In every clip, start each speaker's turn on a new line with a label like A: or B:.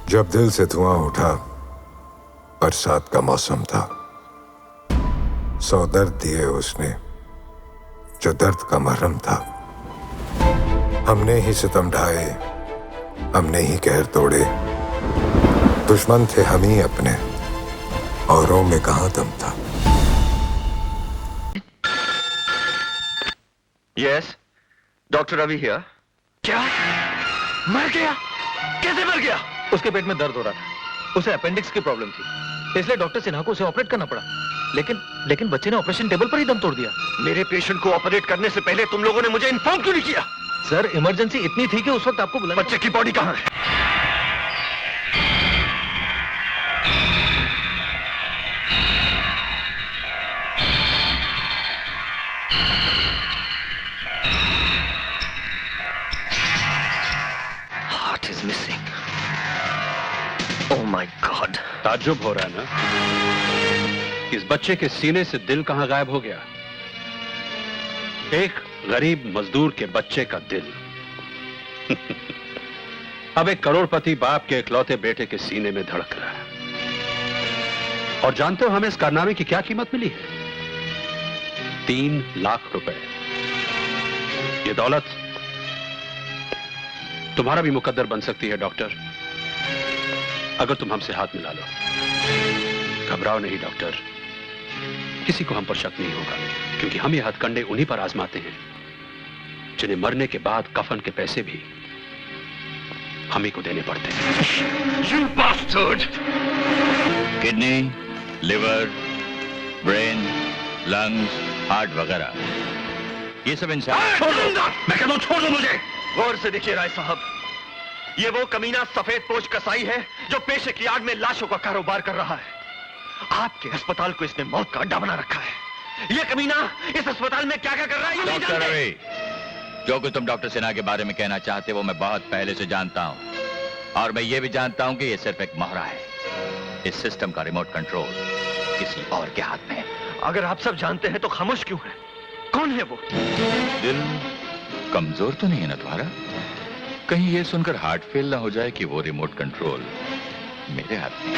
A: जब दिल से धुआं उठा, बरसात का मौसम था। 100 दर्द दिए उसने, जो दर्द का मरहम था। हमने ही सितम ढाए, हमने ही कहर तोड़े। दुश्मन थे हम ही अपने, औरों में कहां दम था।
B: Yes, doctor Ravi here. क्या? मर गया? कैसे मर गया?
C: उसके पेट में दर्द हो रहा था, उसे अपेंडिक्स की प्रॉब्लम थी, इसलिए डॉक्टर सिन्हा को उसे ऑपरेट करना पड़ा। लेकिन बच्चे ने ऑपरेशन टेबल पर ही दम तोड़ दिया।
B: मेरे पेशेंट को ऑपरेट करने से पहले तुम लोगों ने मुझे इन्फॉर्म क्यों नहीं किया?
C: सर, इमरजेंसी इतनी थी कि उस वक्त आपको बुलाना।
B: बच्चे की बॉडी कहां है? Heart is missing. Oh my God.
D: ताज्जुब हो रहा है ना? इस बच्चे के सीने से दिल कहां गायब हो गया? एक गरीब मजदूर के बच्चे का दिल अब एक करोड़पति बाप के इकलौते बेटे के सीने में धड़क रहा है। और जानते हो हमें इस कारनामे की क्या कीमत मिली है? 3 लाख रुपए। ये दौलत तुम्हारा भी मुकद्दर बन सकती है डॉक्टर, अगर तुम हमसे हाथ मिला लो। घबराओ नहीं डॉक्टर, किसी को हम पर शक नहीं होगा, क्योंकि हम ये हथकंडे उन्हीं पर आजमाते हैं जिन्हें मरने के बाद कफन के पैसे भी हम ही को देने पड़ते हैं।
B: You bastard!
E: Kidney, liver, brain, lungs, heart वगैरह, ये सब इंसान।
B: छोड़ दो! मैं कहता हूं छोड़ दो मुझे। गौर से देखिए राय साहब, ये वो कमीना सफेद पोश कसाई है जो पेशे की आड़ में लाशों का कारोबार कर रहा है। आपके अस्पताल को इसने मौत का अड्डा बना रखा है। ये कमीना इस अस्पताल में क्या क्या कर रहा है ये नहीं
E: डॉक्टर
B: जानते।
E: रवि, जो कुछ तुम डॉक्टर सिन्हा के बारे में कहना चाहते वो मैं बहुत पहले से जानता हूं, और मैं ये भी जानता हूं कि ये सिर्फ एक मोहरा है। इस सिस्टम का रिमोट कंट्रोल किसी और के हाथ में है।
B: अगर आप सब जानते हैं तो खामोश क्यों है? कौन है वो?
E: दिल कमजोर तो नहीं है ना तुम्हारा? कहीं ये सुनकर हार्ट फेल ना हो जाए कि वो रिमोट कंट्रोल मेरे हाथ में।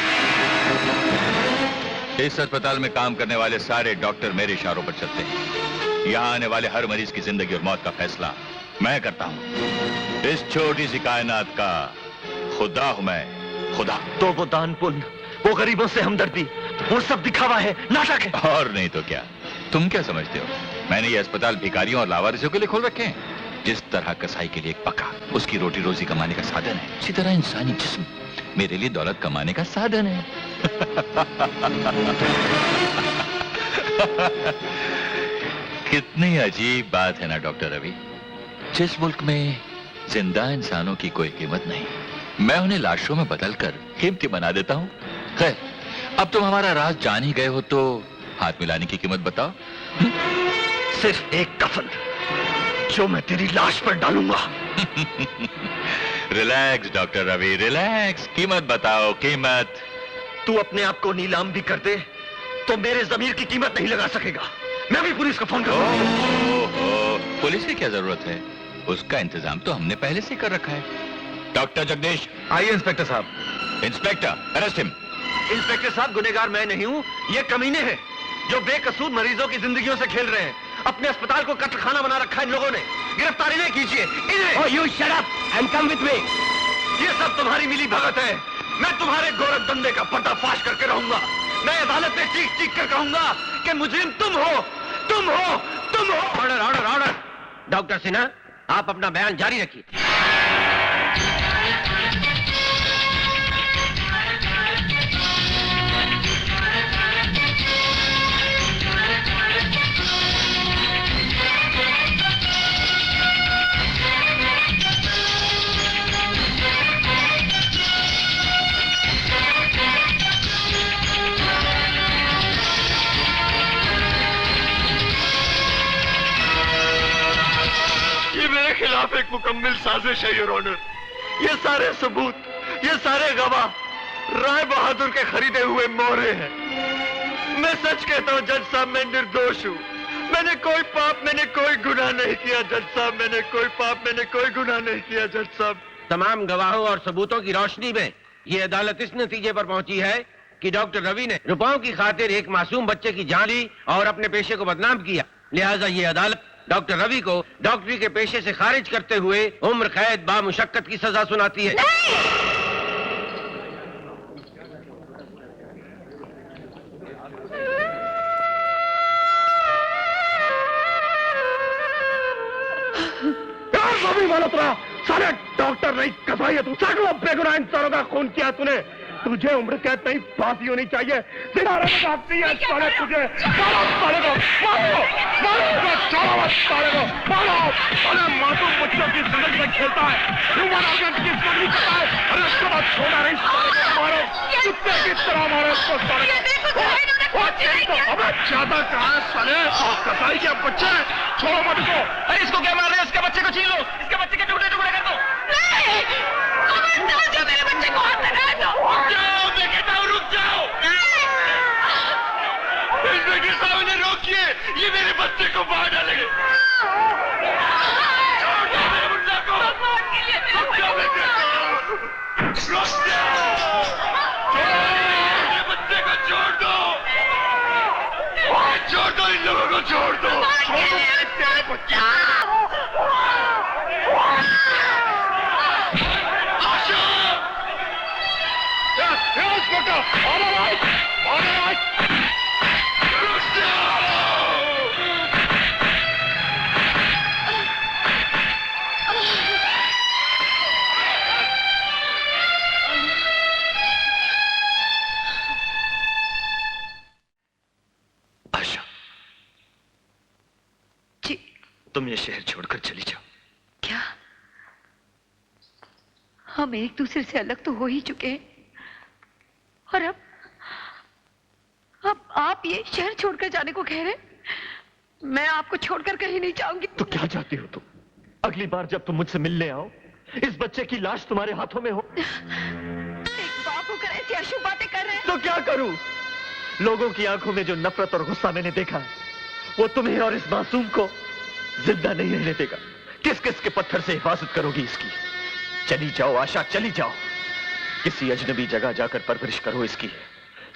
E: इस अस्पताल में काम करने वाले सारे डॉक्टर मेरे इशारों पर चलते हैं। यहाँ आने वाले हर मरीज की जिंदगी और मौत का फैसला मैं करता हूँ। इस छोटी सी कायनात का खुदा हूं मैं, खुदा।
B: तो वो दान पुण्य, वो गरीबों से हमदर्दी, वो सब दिखावा है, नाटक है।
E: और नहीं तो क्या? तुम क्या समझते हो मैंने ये अस्पताल भिखारियों और लावारिसों के लिए खोल रखे हैं? जिस तरह कसाई के लिए एक पका उसकी रोटी रोजी कमाने का साधन है, इसी तरह इंसानी जिस्म मेरे लिए दौलत कमाने का साधन है। कितनी अजीब बात है ना डॉक्टर रवि। जिस मुल्क में जिंदा इंसानों की कोई कीमत नहीं, मैं उन्हें लाशों में बदलकर कीमती बना देता हूं। खैर, अब तुम हमारा राज जान ही गए हो तो हाथ मिलाने की कीमत बताओ।
B: सिर्फ एक कफन जो मैं तेरी लाश पर डालूंगा।
E: Relax doctor Ravi, relax. कीमत बताओ, कीमत।
B: तू अपने आप को नीलाम भी कर दे तो मेरे जमीर की कीमत नहीं लगा सकेगा। मैं भी पुलिस को फोन करूंगा।
E: पुलिस की क्या जरूरत है? उसका इंतजाम तो हमने पहले से कर रखा है। डॉक्टर जगदीश।
C: आइए इंस्पेक्टर साहब।
E: Inspector, arrest him.
B: इंस्पेक्टर साहब, गुनहगार मैं नहीं हूँ, ये कमीने हैं जो बेकसूर मरीजों की जिंदगियों से खेल रहे हैं। अपने अस्पताल को कत्लखाना बना रखा है इन लोगों ने। गिरफ्तारी नहीं कीजिए इन्हें।
C: Oh, you shut up and come with me.
B: ये सब तुम्हारी मिली भगत है। मैं तुम्हारे गोरख धंधे का पर्दाफाश करके रहूंगा। मैं अदालत में चीख चीख कर कहूंगा कि मुजरिम तुम हो, तुम हो, तुम हो।
F: Order order order. Doctor Sinha, आप अपना बयान जारी रखिए।
B: मेरे खिलाफ एक मुकम्मल साजिश है योर ऑनर। ये सारे सबूत, ये सारे गवाह राय बहादुर के खरीदे हुए मोहरे हैं। मैं सच कहता हूँ जज साहब, मैं निर्दोष हूँ। मैंने कोई पाप, मैंने कोई गुनाह नहीं किया जज साहब, मैंने कोई पाप, मैंने कोई गुनाह नहीं किया जज साहब।
F: तमाम गवाहों और सबूतों की रोशनी में ये अदालत इस नतीजे पर पहुंची है कि डॉक्टर रवि ने रुपयों की खातिर एक मासूम बच्चे की जान ली और अपने पेशे को बदनाम किया। लिहाजा ये अदालत डॉक्टर रवि को डॉक्टरी के पेशे से खारिज करते हुए उम्र कैद बामुशक्कत की सजा सुनाती है।
B: रवि मल्होत्रा, सारे डॉक्टर नहीं कसाई है तू। सैकड़ों बेगुनाह इंसानों का खून किया तूने। तुझे उम्र कैद नहीं, फांसी होनी चाहिए। जिंदा रहने का हक नहीं है साले तुझे। मारो साले को, मारो, मारो, छोड़ो मत साले को, मारो। साले मासूम बच्चों की जिंदगी में खेलता है, ह्यूमन ऑर्गन की स्मगलिंग करता है। अरे उसके बाद छोड़ा नहीं साले को, मारो, कुत्ते की तरह मारो उसको साले को। अबे ज्यादा कहा है साले, कसाई के बच्चे, छोड़ो मत इसको।
C: अरे इसको क्या मार रहे हो? इसके बच्चे को छीन लो, इसके बच्चे के टुकड़े टुकड़े कर दो।
G: जो मेरे बच्चे को हाथ लगा दो।
B: जाओ, मैं कहता हूँ रुक जाओ। इंस्पेक्टर साहब ने रोकिए, ये मेरे बच्चे को मार डालेंगे। छोड़ दो मेरे मुन्ना को। रुक जाओ बेटे, रुक जाओ। मेरे बच्चे को छोड़ दो, छोड़ दो, इन लोगों को छोड़ दो। छोड़ दो तेरे बच्चे।
C: आशा,
G: जी
C: तुम ये शहर छोड़कर चली जाओ।
G: क्या? हम एक दूसरे से अलग तो हो ही चुके हैं, और अब आप ये शहर छोड़कर जाने को कह रहे हैं? मैं आपको छोड़कर कहीं नहीं जाऊंगी।
C: तो क्या चाहती हो तुम? अगली बार जब तुम मुझसे मिलने आओ, इस बच्चे की लाश तुम्हारे हाथों में हो।
G: एक बाप होकर ऐसी अशुभ बातें कर रहे हैं।
C: तो क्या करूं? लोगों की आंखों में जो नफरत और गुस्सा मैंने देखा है, वो तुम्हें और इस मासूम को जिंदा नहीं रहने देगा। किस किस के पत्थर से हिफाजत करोगी इसकी? चली जाओ आशा, चली जाओ। किसी अजनबी जगह जाकर परवरिश करो इसकी,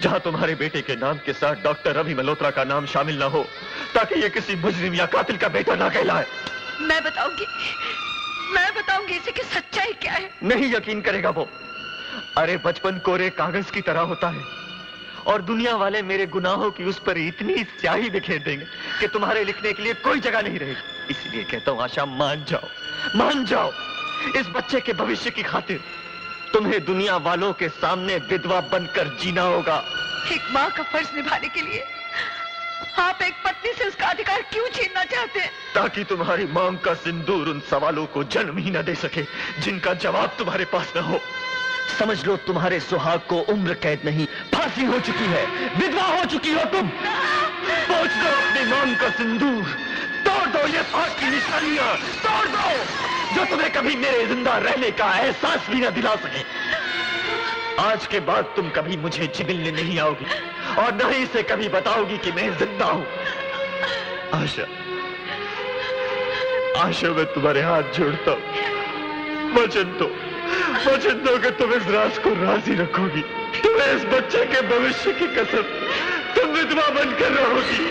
C: जहां तुम्हारे बेटे के नाम के साथ डॉक्टर रवि मल्होत्रा का नाम शामिल ना हो, ताकि ये किसी मुजरिम या कातिल का बेटा ना कहलाए।
G: मैं बताऊंगी इसे कि सच्चाई क्या है।
C: नहीं यकीन करेगा वो। अरे बचपन कोरे कागज की तरह होता है, और दुनिया वाले मेरे गुनाहों की उस पर इतनी स्याही बिखेर देंगे कि तुम्हारे लिखने के लिए कोई जगह नहीं रहेगी। इसलिए कहता हूं आशा, मान जाओ, मान जाओ। इस बच्चे के भविष्य की खातिर तुम्हें दुनिया वालों के सामने विधवा बनकर जीना होगा।
G: एक माँ का फर्ज निभाने के लिए आप एक पत्नी से उसका अधिकार क्यों छीनना चाहते हैं?
C: ताकि तुम्हारी मांग का सिंदूर उन सवालों को जन्म ही न दे सके जिनका जवाब तुम्हारे पास न हो। समझ लो, तुम्हारे सुहाग को उम्र कैद नहीं, फांसी हो चुकी है। विधवा हो चुकी हो तुम। पहुंच दो अपनी मांग का सिंदूर, तोड़ दो ये फांस की निशानियां, तोड़ दो जो तुम्हें कभी मेरे जिंदा रहने का एहसास भी न दिला सके। आज के बाद तुम कभी मुझे मिलने नहीं आओगी, और न ही इसे कभी बताओगी कि मैं जिंदा हूं। आशा, आशा, मैं तुम्हारे हाथ जोड़ता हूं। वचन दो कि तुम इस राज को राजी रखोगी। तुम्हें इस बच्चे के भविष्य की कसम, तुम विधवा बनकर रहोगी।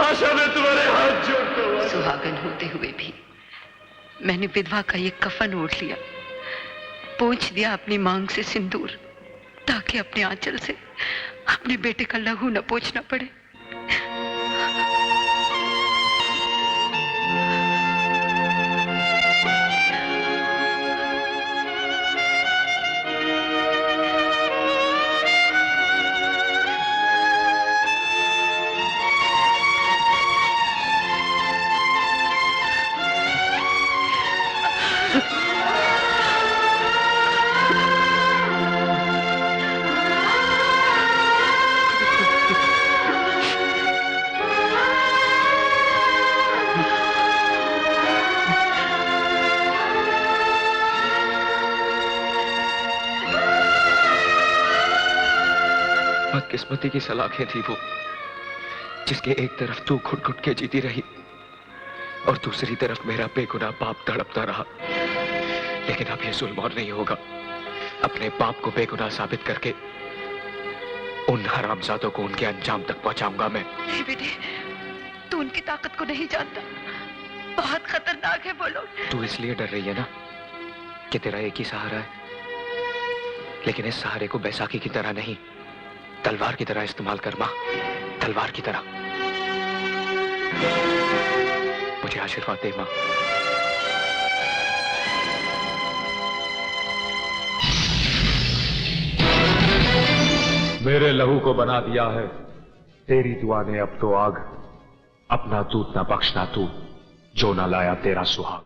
C: आशा, मैं तुम्हारे हाथ जोड़ता हूं।
G: सुहागन होते हुए भी मैंने विधवा का ये कफन ओढ़ लिया, पोंछ दिया अपनी मांग से सिंदूर, ताकि अपने आंचल से अपने बेटे का लहू न पोंछना पड़े।
C: बदकिस्मती की सलाखें थी वो, जिसके एक तरफ तू घुट घुट के जीती रही और दूसरी तरफ मेरा बेगुनाह बाप तड़पता रहा। लेकिन अब ये जुल्म और नहीं होगा।
H: अपने बाप को बेगुनाह साबित करके उन हरामजादों को उनके अंजाम तक पहुंचाऊंगा मैं।
G: नहीं बेटे, तू उनकी ताकत को नहीं जानता। बहुत खतरनाक है वो लोग।
H: तू इसलिए डर रही है ना कि तेरा एक ही सहारा है, लेकिन इस सहारे को बैसाखी की तरह नहीं, तलवार की तरह इस्तेमाल कर मां, तलवार की तरह। मुझे आशीर्वाद दे मां।
I: मेरे लहू को बना दिया है तेरी दुआ ने अब तो आग, अपना दूध ना बख्शना तू, जो ना लाया तेरा सुहाग।